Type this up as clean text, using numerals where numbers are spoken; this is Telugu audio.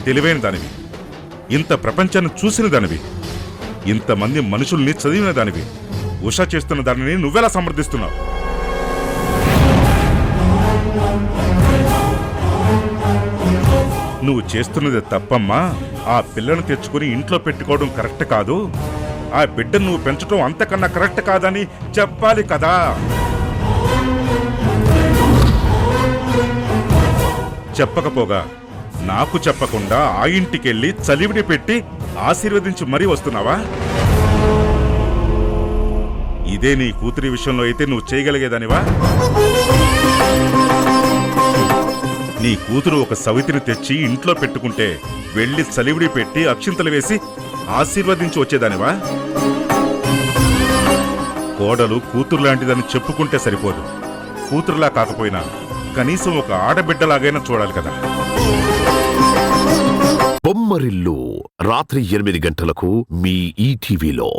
తెలివైన దానివి, ఇంత ప్రపంచాన్ని చూసిన దానివి, ఇంతమంది మనుషుల్ని చదివిన దానివి. ఉష చేస్తున్న దానిని నువ్వెలా సమర్థిస్తున్నావు? నువ్వు చేస్తున్నది తప్పమ్మా. ఆ పిల్లను తెచ్చుకుని ఇంట్లో పెట్టుకోవడం కరెక్ట్ కాదు. ఆ బిడ్డను నువ్వు పెంచడం అంతకన్నా కరెక్ట్ కాదని చెప్పాలి కదా. చెప్పకపోగా నాకు చెప్పకుండా ఆ ఇంటికెళ్ళి చలివిడి పెట్టి ఆశీర్వదించి మరీ వస్తున్నావా? ఇదే నీ కూతురి విషయంలో అయితే నువ్వు చేయగలిగేదానివా? నీ కూతురు ఒక సవితిని తెచ్చి ఇంట్లో పెట్టుకుంటే వెళ్ళి చలివిడి పెట్టి అక్షింతలు వేసి ఆశీర్వదించి వచ్చేదానివా? కోడలు కూతురు లాంటిదని చెప్పుకుంటే సరిపోదు. కూతురులా కాకపోయినా కనీసం ఒక ఆడబిడ్డలాగైనా చూడాలి కదా. బొమ్మరిల్లు రాత్రి 8 గంటలకు మీ ఈటీవీలో.